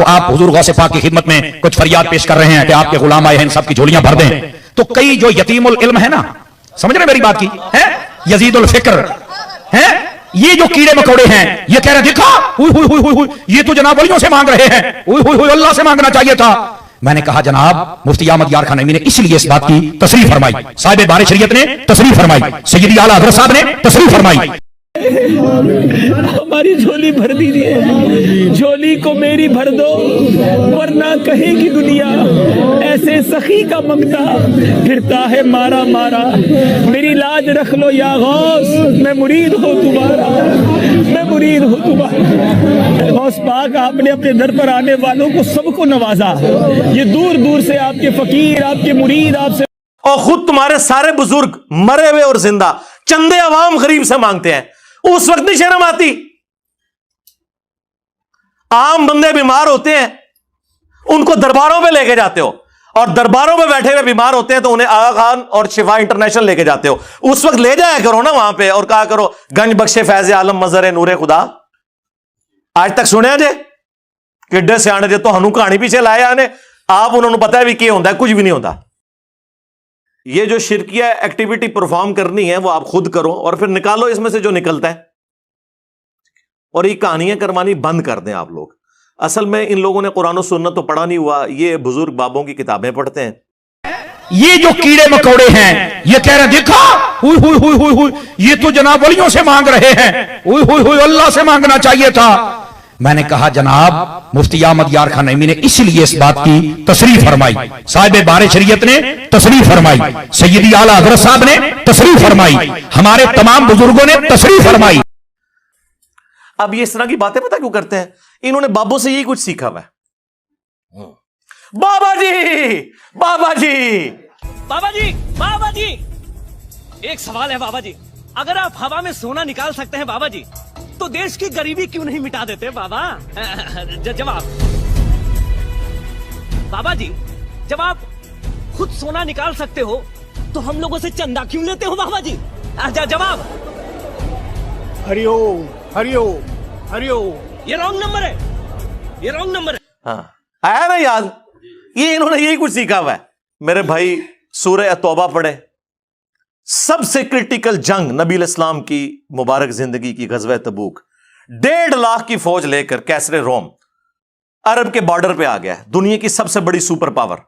تو آپ حضور غوث پاک کی خدمت میں کچھ فریاد پیش کر رہے ہیں کہ آپ کے غلام آئے ہیں، ان سب کی جھولیاں بھر دیں. تو کئی جو یتیم العلم ہے نا، سمجھ رہے میری بات کی ہے، یزید الفکر ہے، یہ جو کیڑے مکوڑے ہیں یہ کہہ رہے ہیں دیکھا یہ تو جناب ولیوں سے مانگ رہے ہیں، اللہ سے مانگنا چاہیے تھا. میں نے کہا جناب مفتی احمد یار خان نعیمی نے اس لیے اس بات کی تصریح فرمائی، صاحب بار شریعت نے تصریح فرمائی، سیدی اعلیٰ حضرت صاحب نے تصریح فرمائی. ہماری جھولی بھر دیجیے، جھولی کو میری بھر دو ورنہ کہے گی دنیا ایسے سخی کا منگتا پھرتا ہے مارا مارا. میری لاج رکھ لو یا غوث، میں مرید ہوں تمہارا، میں مرید ہوں تمہارا. غوث پاک آپ نے اپنے در پر آنے والوں کو سب کو نوازا. یہ دور دور سے آپ کے فقیر، آپ کے مرید آپ سے، اور خود تمہارے سارے بزرگ مرے ہوئے اور زندہ چندے عوام غریب سے مانگتے ہیں. اس وقت نہیں شرم آتی؟ عام بندے بیمار ہوتے ہیں ان کو درباروں پہ لے کے جاتے ہو، اور درباروں پہ بیٹھے ہوئے بیمار ہوتے ہیں تو انہیں آغا خان اور شفا انٹرنیشنل لے کے جاتے ہو. اس وقت لے جایا کرو نا وہاں پہ اور کہا کرو گنج بخش فیض عالم مظہر نور خدا. آج تک سنیا جے کڈے سیانے جے تو ہنو کہانی پیچھے لائے آنے آپ انہوں نے پتا بھی کیا ہوتا ہے، کچھ بھی نہیں ہوتا. یہ جو شرکیہ ایکٹیویٹی پرفارم کرنی ہے وہ آپ خود کرو اور پھر نکالو اس میں سے جو نکلتا ہے، اور یہ کہانیاں کروانی بند کر دیں آپ لوگ. اصل میں ان لوگوں نے قرآن و سنت تو پڑھا نہیں ہوا، یہ بزرگ بابوں کی کتابیں پڑھتے ہیں. یہ جو کیڑے مکوڑے ہیں یہ کہہ رہے ہیں دیکھا یہ تو جناب ولیوں سے مانگ رہے ہیں، اللہ سے مانگنا چاہیے تھا. میں نے کہا جناب مفتی احمد یار خان نعیمی نے اس لیے اس بات کی تصریح فرمائی، صاحب بار شریعت نے تصریح فرمائی، سیدی اعلیٰ حضرت صاحب نے تصریح فرمائی، ہمارے تمام بزرگوں نے تصریح فرمائی. اب یہ اس طرح کی باتیں پتہ کیوں کرتے ہیں؟ انہوں نے بابوں سے یہی کچھ سیکھا ہوا ہے. بابا جی بابا جی بابا جی بابا جی ایک سوال ہے بابا جی، اگر آپ ہوا میں سونا نکال سکتے ہیں بابا جی تو دیش کی غریبی کیوں نہیں مٹا دیتے بابا؟ جواب بابا جی، جب آپ خود سونا نکال سکتے ہو تو ہم لوگوں سے چندہ کیوں لیتے ہو بابا جی؟ جواب ہریو ہریو ہریو. یہ رانگ نمبر ہے، یہ رانگ نمبر ہے. ہاں آیا نا یاد؟ یہ انہوں نے یہی کچھ سیکھا ہوا ہے. میرے بھائی سورہ توبہ پڑھے. سب سے کرٹیکل جنگ نبی علیہ السلام کی مبارک زندگی کی غزوہ تبوک، 1.5 لاکھ کی فوج لے کر کیسر روم عرب کے بارڈر پہ آ گیا ہے، دنیا کی سب سے بڑی سپر پاور،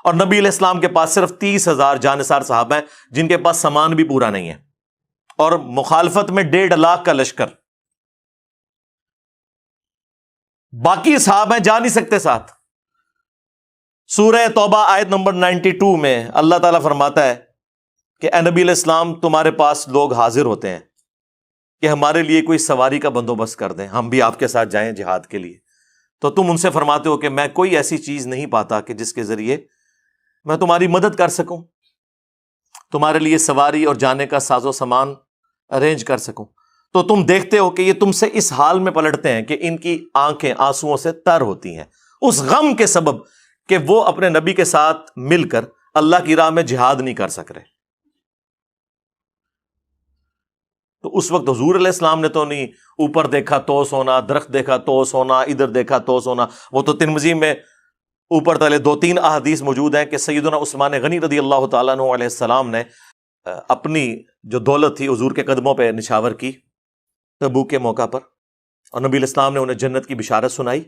اور نبی علیہ السلام کے پاس صرف 30,000 جانثار صحابہ ہیں جن کے پاس سامان بھی پورا نہیں ہے، اور مخالفت میں 1.5 لاکھ کا لشکر. باقی صحابہ ہیں جا نہیں سکتے ساتھ. سورہ توبہ آیت نمبر 92 میں اللہ تعالیٰ فرماتا ہے کہ اے نبی علیہ السلام تمہارے پاس لوگ حاضر ہوتے ہیں کہ ہمارے لیے کوئی سواری کا بندوبست کر دیں، ہم بھی آپ کے ساتھ جائیں جہاد کے لیے. تو تم ان سے فرماتے ہو کہ میں کوئی ایسی چیز نہیں پاتا کہ جس کے ذریعے میں تمہاری مدد کر سکوں، تمہارے لیے سواری اور جانے کا ساز و سامان ارینج کر سکوں. تو تم دیکھتے ہو کہ یہ تم سے اس حال میں پلٹتے ہیں کہ ان کی آنکھیں آنسوؤں سے تر ہوتی ہیں اس غم کے سبب کہ وہ اپنے نبی کے ساتھ مل کر اللہ کی راہ میں جہاد نہیں کر سک رہے. تو اس وقت حضور علیہ السلام نے تو نہیں اوپر دیکھا تو سونا، درخت دیکھا تو سونا، ادھر دیکھا تو سونا. وہ تو ترمذی میں اوپر تلے 2-3 احادیث موجود ہیں کہ سیدنا عثمان غنی رضی اللہ تعالیٰ عنہ علیہ السلام نے اپنی جو دولت تھی حضور کے قدموں پہ نشاور کی تبوک کے موقع پر، اور نبی علیہ السلام نے انہیں جنت کی بشارت سنائی.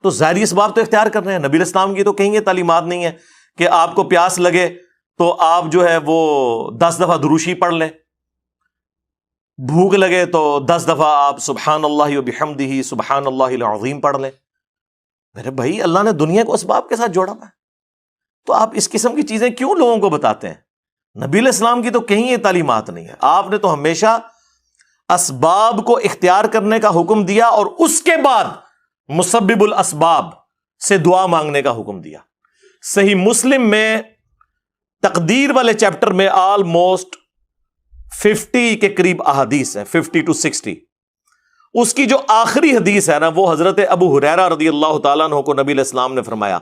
تو ظاہری اسباب تو اختیار کر رہے ہیں. نبی علیہ السلام کی تو کہیں یہ تعلیمات نہیں ہے کہ آپ کو پیاس لگے تو آپ جو ہے وہ 10 دفعہ دروشی پڑھ لیں، بھوک لگے تو 10 دفعہ آپ سبحان اللہ و بحمدہ سبحان اللہ العظیم پڑھ لیں. میرے بھائی اللہ نے دنیا کو اسباب کے ساتھ جوڑا ہوا ہے، تو آپ اس قسم کی چیزیں کیوں لوگوں کو بتاتے ہیں؟ نبی علیہ السلام کی تو کہیں یہ تعلیمات نہیں ہے. آپ نے تو ہمیشہ اسباب کو اختیار کرنے کا حکم دیا اور اس کے بعد مسبب الاسباب سے دعا مانگنے کا حکم دیا. صحیح مسلم میں تقدیر والے چیپٹر میں آلموسٹ 50 کے قریب احادیث ہیں، 50 to 60. اس کی جو آخری حدیث ہے نا وہ حضرت ابو ہریرہ رضی اللہ تعالیٰ عنہ کو نبی علیہ السلام نے فرمایا،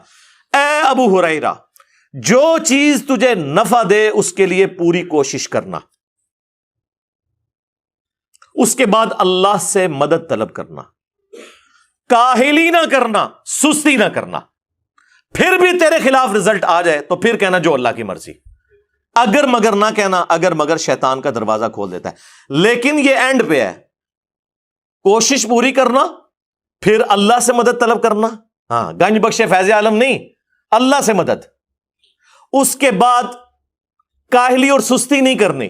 اے ابو ہریرہ جو چیز تجھے نفع دے اس کے لیے پوری کوشش کرنا، اس کے بعد اللہ سے مدد طلب کرنا. کاہلی نہ کرنا، سستی نہ کرنا، پھر بھی تیرے خلاف رزلٹ آ جائے تو پھر کہنا جو اللہ کی مرضی، اگر مگر نہ کہنا، اگر مگر شیطان کا دروازہ کھول دیتا ہے۔ لیکن یہ اینڈ پہ ہے، کوشش پوری کرنا، پھر اللہ سے مدد طلب کرنا، ہاں گنج بخش فیض عالم نہیں، اللہ سے مدد، اس کے بعد کاہلی اور سستی نہیں کرنی،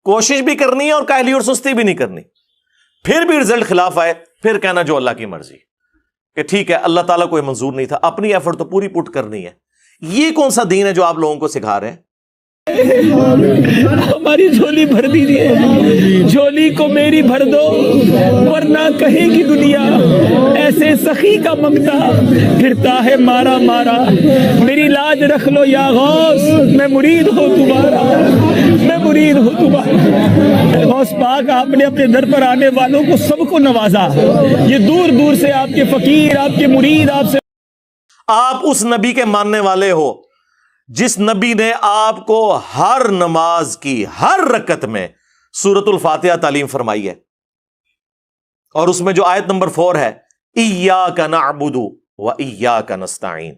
کوشش بھی کرنی ہے اور کاہلی اور سستی بھی نہیں کرنی، پھر بھی رزلٹ خلاف آئے پھر کہنا جو اللہ کی مرضی، کہ ٹھیک ہے اللہ تعالیٰ کو یہ منظور نہیں تھا، اپنی ایفرٹ تو پوری پٹ کرنی ہے۔ یہ کون سا دین ہے جو آپ لوگوں کو سکھا رہے ہیں؟ ہماری جھولی بھر دیجیے، جھولی کو میری بھر دو ورنہ کہے گی دنیا ایسے سخی کا منگتا پھرتا ہے مارا مارا، میری لاج رکھ لو یا غوث، میں مرید ہوں تمہارا، میں مرید ہوں تمہارا۔ غوث پاک آپ نے اپنے در پر آنے والوں کو سب کو نوازا، یہ دور دور سے آپ کے فقیر، آپ کے مرید آپ سے۔ آپ اس نبی کے ماننے والے ہو جس نبی نے آپ کو ہر نماز کی ہر رکعت میں سورۃ الفاتحہ تعلیم فرمائی ہے، اور اس میں جو آیت نمبر 4 ہے، ایاک نعبد و ایاک نستعین،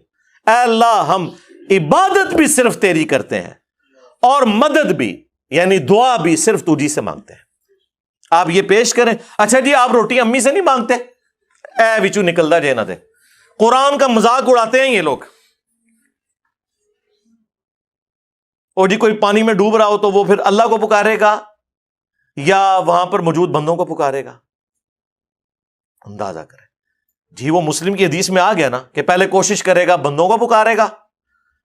اے اللہ ہم عبادت بھی صرف تیری کرتے ہیں اور مدد بھی یعنی دعا بھی صرف تجھی سے مانگتے ہیں۔ آپ یہ پیش کریں، اچھا جی آپ روٹی امی سے نہیں مانگتے، اے وچو نکلدا جے نہ دے، قرآن کا مذاق اڑاتے ہیں یہ لوگ۔ اور جی کوئی پانی میں ڈوب رہا ہو تو وہ پھر اللہ کو پکارے گا یا وہاں پر موجود بندوں کو پکارے گا؟ اندازہ کریں جی، وہ مسلم کی حدیث میں آ گیا نا کہ پہلے کوشش کرے گا، بندوں کو پکارے گا،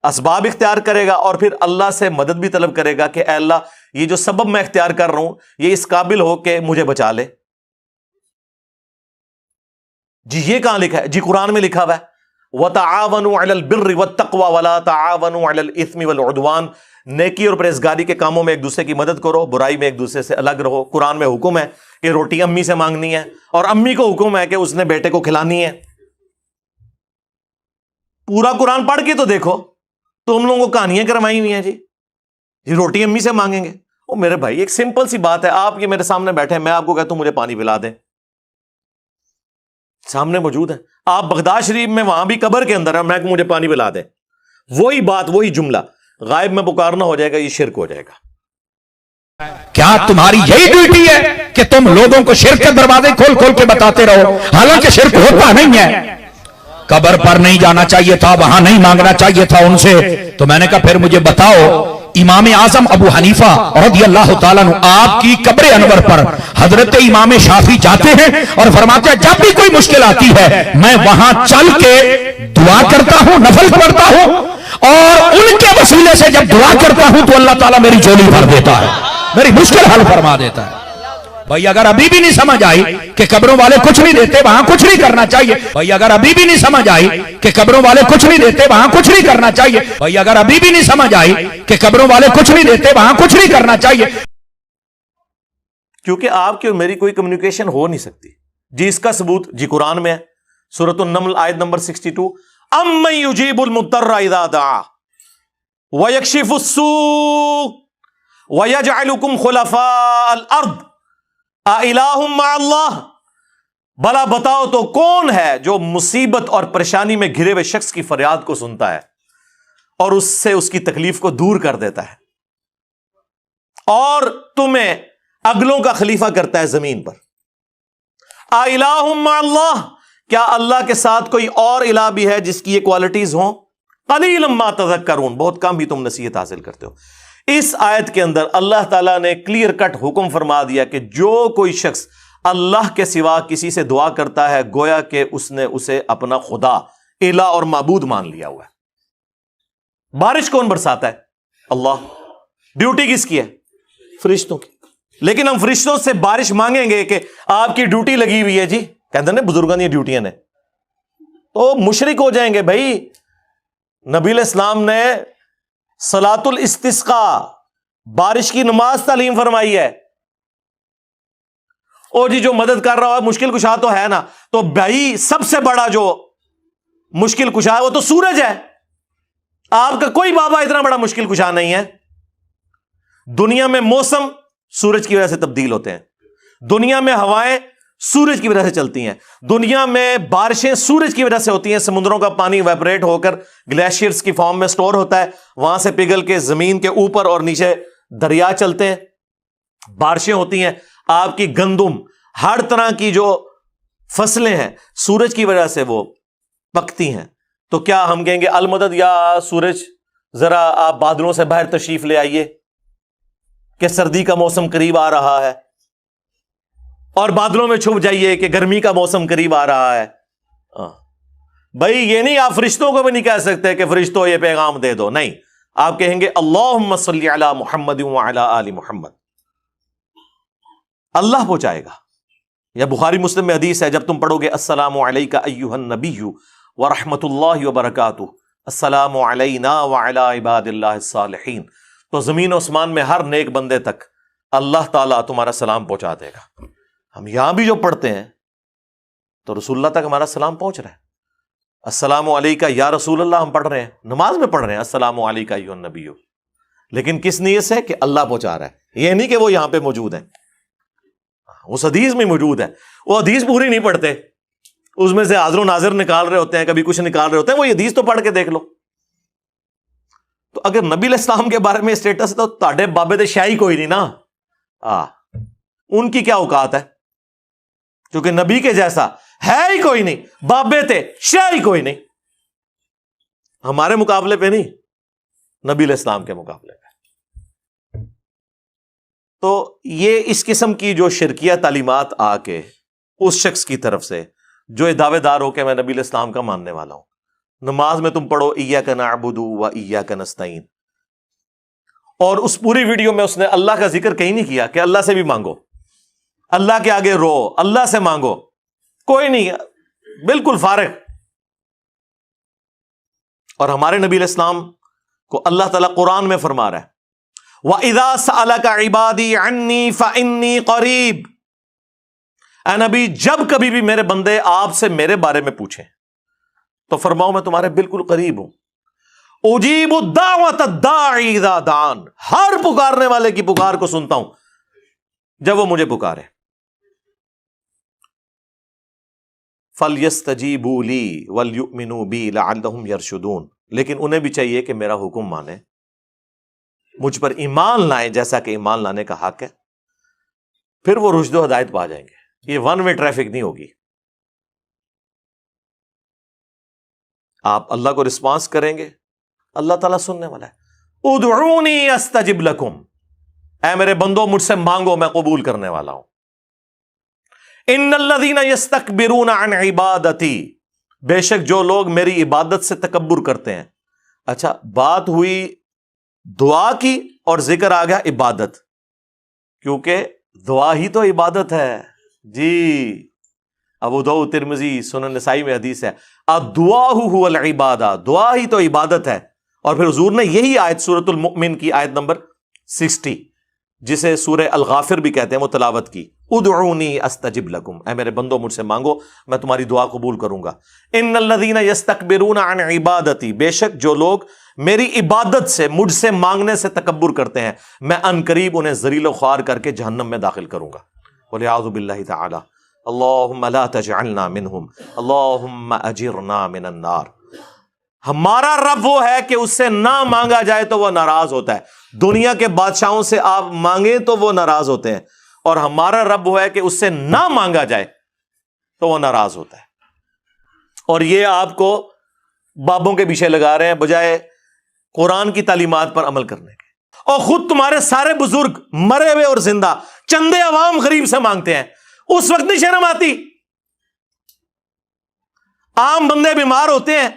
اسباب اختیار کرے گا، اور پھر اللہ سے مدد بھی طلب کرے گا کہ اے اللہ یہ جو سبب میں اختیار کر رہا ہوں یہ اس قابل ہو کہ مجھے بچا لے۔ جی یہ کہاں لکھا ہے؟ جی قرآن میں لکھا ہوا ہے وَتَعَاوَنُوا عَلَى الْبِرِّ وَالتَّقْوَى وَلَا تَعَاوَنُوا عَلَى الْإِثْمِ وَالْعُدْوَانِ، نیکی اور پرہیزگاری کے کاموں میں ایک دوسرے کی مدد کرو، برائی میں ایک دوسرے سے الگ رہو۔ قرآن میں حکم ہے کہ روٹی امی سے مانگنی ہے، اور امی کو حکم ہے کہ اس نے بیٹے کو کھلانی ہے۔ پورا قرآن پڑھ کے تو دیکھو، تو ہم لوگوں کو کہانیاں کروائی ہوئی ہیں جی روٹی امی سے مانگیں گے۔ او میرے بھائی ایک سمپل سی بات ہے، آپ یہ میرے سامنے بیٹھے ہیں، میں آپ کو کہتا ہوں مجھے پانی پلا دیں، سامنے موجود ہے، آپ بغداد شریف میں وہاں بھی قبر کے اندر ہے، میں کہ مجھے پانی پلا دیں، وہی بات وہی جملہ غائب میں پکارنا ہو جائے گا، یہ شرک ہو جائے گا۔ کیا تمہاری یہی ڈیوٹی ہے کہ تم لوگوں کو شرک کے دروازے کھول کھول کے بتاتے رہو، حالانکہ شرک ہوتا نہیں ہے؟ قبر پر نہیں جانا چاہیے تھا، وہاں نہیں مانگنا چاہیے تھا ان سے۔ تو میں نے کہا پھر مجھے بتاؤ، امام اعظم ابو حنیفہ رضی اللہ تعالیٰ عنہ آپ کی قبر انور پر حضرت امام شافعی جاتے ہیں اور فرماتے ہیں جب بھی کوئی مشکل آتی ہے میں وہاں چل کے دعا کرتا ہوں، نفل پڑھتا ہوں، اور ان کے وسیلے سے جب دعا کرتا ہوں تو اللہ تعالیٰ میری جھولی بھر دیتا ہے، میری مشکل حل فرما دیتا ہے۔ بھائی اگر ابھی بھی نہیں سمجھ آئی کہ قبروں والے کچھ نہیں دیتے وہاں کچھ نہیں کرنا چاہیے، بھائی اگر ابھی بھی نہیں سمجھ آئی کہ قبروں والے کچھ نہیں دیتے وہاں کچھ نہیں کرنا چاہیے، بھائی اگر ابھی بھی نہیں سمجھ آئی کہ قبروں والے کچھ نہیں دیتے وہاں کچھ نہیں کرنا چاہیے، کیونکہ آپ کی اور میری کوئی کمیونیکیشن ہو نہیں سکتی۔ جی اس کا ثبوت جی قرآن میں ہے، سورۃ النمل آیت نمبر 62، اَمَّن يُجِيبُ الْمُضْطَرَّ إِذَا دَعَاهُ وَيَكْشِفُ السُّوءَ وَيَجْعَلُكُمْ خُلَفَاءَ الْأَرْضِ أَإِلَٰهٌ مَّعَ اللَّهِ، بھلا بتاؤ تو کون ہے جو مصیبت اور پریشانی میں گھرے ہوئے شخص کی فریاد کو سنتا ہے اور اس سے اس کی تکلیف کو دور کر دیتا ہے اور تمہیں اگلوں کا خلیفہ کرتا ہے زمین پر۔ أَإِلَٰهٌ مَّعَ اللَّهِ، کیا اللہ کے ساتھ کوئی اور الہ بھی ہے جس کی یہ کوالٹیز ہوں؟ قَلِيلًا مَّا تَذَكَّرُونَ، بہت کم ہی تم نصیحت حاصل کرتے ہو۔ اس آیت کے اندر اللہ تعالیٰ نے کلیئر کٹ حکم فرما دیا کہ جو کوئی شخص اللہ کے سوا کسی سے دعا کرتا ہے گویا کہ اس نے اسے اپنا خدا، الہ اور معبود مان لیا ہوا ہے۔ بارش کون برساتا ہے؟ اللہ۔ ڈیوٹی کس کی ہے؟ فرشتوں کی۔ لیکن ہم فرشتوں سے بارش مانگیں گے کہ آپ کی ڈیوٹی لگی ہوئی ہے جی، کہتے ہیں بزرگوں کی ڈیوٹیاں نے، تو مشرک ہو جائیں گے۔ بھائی نبی علیہ السلام نے صلاۃ الاستسقاء، بارش کی نماز تعلیم فرمائی ہے۔ اور جی جو مدد کر رہا ہے مشکل کشا تو ہے نا، تو بھائی سب سے بڑا جو مشکل کشا ہے وہ تو سورج ہے، آپ کا کوئی بابا اتنا بڑا مشکل کشا نہیں ہے۔ دنیا میں موسم سورج کی وجہ سے تبدیل ہوتے ہیں، دنیا میں ہوائیں سورج کی وجہ سے چلتی ہیں. دنیا میں بارشیں سورج کی وجہ سے ہوتی ہیں. سمندروں کا پانی ویپریٹ ہو کر گلیشیئرز کی فارم میں سٹور ہوتا ہے, وہاں سے پگھل کے زمین کے اوپر اور نیچے دریا چلتے ہیں, بارشیں ہوتی ہیں. آپ کی گندم, ہر طرح کی جو فصلیں ہیں سورج کی وجہ سے وہ پکتی ہیں. تو کیا ہم کہیں گے المدد یا سورج ذرا آپ بادلوں سے باہر تشریف لے آئیے کہ سردی کا موسم قریب آ رہا ہے, اور بادلوں میں چھپ جائیے کہ گرمی کا موسم قریب آ رہا ہے؟ بھائی یہ نہیں, آپ فرشتوں کو بھی نہیں کہہ سکتے کہ فرشتوں یہ پیغام دے دو, نہیں, آپ کہیں گے اللہم صلی علی محمد وعلی آل محمد, اللہ پہنچائے گا. یا بخاری مسلم میں حدیث ہے, جب تم پڑھو گے السلام علیک ایھا النبی ورحمۃ اللہ وبرکاتہ, السلام علینا وعلی عباد اللہ الصالحین, تو زمین و آسمان میں ہر نیک بندے تک اللہ تعالیٰ تمہارا سلام پہنچا دے گا. ہم یہاں بھی جو پڑھتے ہیں تو رسول اللہ تک ہمارا سلام پہنچ رہا ہے. السلام علیکہ یا رسول اللہ ہم پڑھ رہے ہیں, نماز میں پڑھ رہے ہیں السلام علیکہ ایھا النبی, لیکن کس نیت سے کہ اللہ پہنچا رہا ہے, یہ نہیں کہ وہ یہاں پہ موجود ہیں. اس حدیث میں موجود ہے, وہ حدیث پوری نہیں پڑھتے, اس میں سے حاضر و ناظر نکال رہے ہوتے ہیں, کبھی کچھ نکال رہے ہوتے ہیں. وہ یہ حدیث تو پڑھ کے دیکھ لو. تو اگر نبی علیہ السلام کے بارے میں اسٹیٹس تو تاڑے بابے دے شاہی کوئی نہیں نا, ان کی کیا اوقات ہے, کیونکہ نبی کے جیسا ہے ہی کوئی نہیں, بابے تے شاہی کوئی نہیں. ہمارے مقابلے پہ نہیں, نبی علیہ السلام کے مقابلے پہ. تو یہ اس قسم کی جو شرکیہ تعلیمات آ کے اس شخص کی طرف سے جو دعوے دار ہو کہ میں نبی علیہ السلام کا ماننے والا ہوں, نماز میں تم پڑھو ایاک نعبد و ایاک نستعین, اور اس پوری ویڈیو میں اس نے اللہ کا ذکر کہیں نہیں کیا کہ اللہ سے بھی مانگو, اللہ کے آگے رو, اللہ سے مانگو, کوئی نہیں, بالکل فارغ. اور ہمارے نبی علیہ السلام کو اللہ تعالیٰ قرآن میں فرما رہا ہے وَإِذَا سَأَلَكَ عِبَادِي عَنِّي فَإِنِّي قَرِيبٌ, اے نبی جب کبھی بھی میرے بندے آپ سے میرے بارے میں پوچھیں تو فرماؤ میں تمہارے بالکل قریب ہوں. اجیب الدعوۃ الداعی اذا دعان, ہر پکارنے والے کی پکار کو سنتا ہوں جب وہ مجھے پکارے. فَلْيَسْتَجِيبُوا لِي وَلْيُؤْمِنُوا بِي لَعَلَّهُمْ يَرْشُدُونَ, لیکن انہیں بھی چاہیے کہ میرا حکم مانے, مجھ پر ایمان لائیں جیسا کہ ایمان لانے کا حق ہے, پھر وہ رشد و ہدایت پا جائیں گے. یہ ون وے ٹریفک نہیں ہوگی. آپ اللہ کو رسپانس کریں گے, اللہ تعالیٰ سننے والا ہے. ادعونی استجب لکم, اے میرے بندو مجھ سے مانگو میں قبول کرنے والا ہوں. ان الذین یستکبرون عن عبادتی, بے شک جو لوگ میری عبادت سے تکبر کرتے ہیں. اچھا, بات ہوئی دعا کی اور ذکر آ گیا عبادت, کیونکہ دعا ہی تو عبادت ہے جی. ابو داؤد, ترمذی, سنن نسائی میں حدیث ہے الدعاء هو العبادہ, دعا ہی تو عبادت ہے. اور پھر حضور نے یہی آیت سورۃ المؤمن کی آیت نمبر 60 جسے سورہ الغافر بھی کہتے ہیں وہ تلاوت کی. ادعونی استجب لکم, اے میرے بندو مجھ سے مانگو میں تمہاری دعا قبول کروں گا. ان الذین یستکبرون عن عبادتی, بے شک جو لوگ میری عبادت سے مجھ سے مانگنے سے تکبر کرتے ہیں میں ان قریب انہیں ذلیل و خوار کر کے جہنم میں داخل کروں گا. والعیاذ باللہ تعالی. اللہم لا تجعلنا منہم, اللہم اجرنا من النار. ہمارا رب وہ ہے کہ اس سے نہ مانگا جائے تو وہ ناراض ہوتا ہے. دنیا کے بادشاہوں سے آپ مانگیں تو وہ ناراض ہوتے ہیں, اور ہمارا رب وہ ہے کہ اس سے نہ مانگا جائے تو وہ ناراض ہوتا ہے. اور یہ آپ کو بابوں کے پیچھے لگا رہے ہیں بجائے قرآن کی تعلیمات پر عمل کرنے کے. اور خود تمہارے سارے بزرگ مرے ہوئے اور زندہ چندے عوام غریب سے مانگتے ہیں, اس وقت نہیں شرم آتی؟ عام بندے بیمار ہوتے ہیں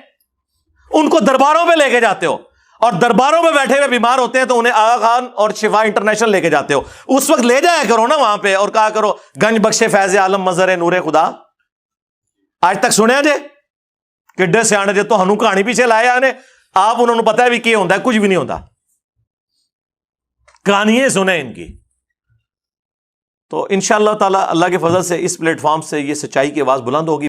ان کو درباروں پہ لے کے جاتے ہو, اور درباروں میں بیٹھے ہوئے بیمار ہوتے ہیں تو انہیں آغا خان اور شفا انٹرنیشنل لے کے جاتے ہو. اس وقت لے جایا کرو نا وہاں پہ اور کہا کرو گنج بخش فیض عالم مظہر نور خدا. آج تک سنیا جے کڈے سیانے جے تو ہنو کہانی پیچھے لایا نے, آپ انہوں نے پتا ہے بھی کیا ہوتا ہے, کچھ بھی نہیں ہوتا, کہانیاں سنیں ان کی. تو انشاءاللہ تعالی اللہ کے فضل سے اس پلیٹ فارم سے یہ سچائی کی آواز بلند ہوگی.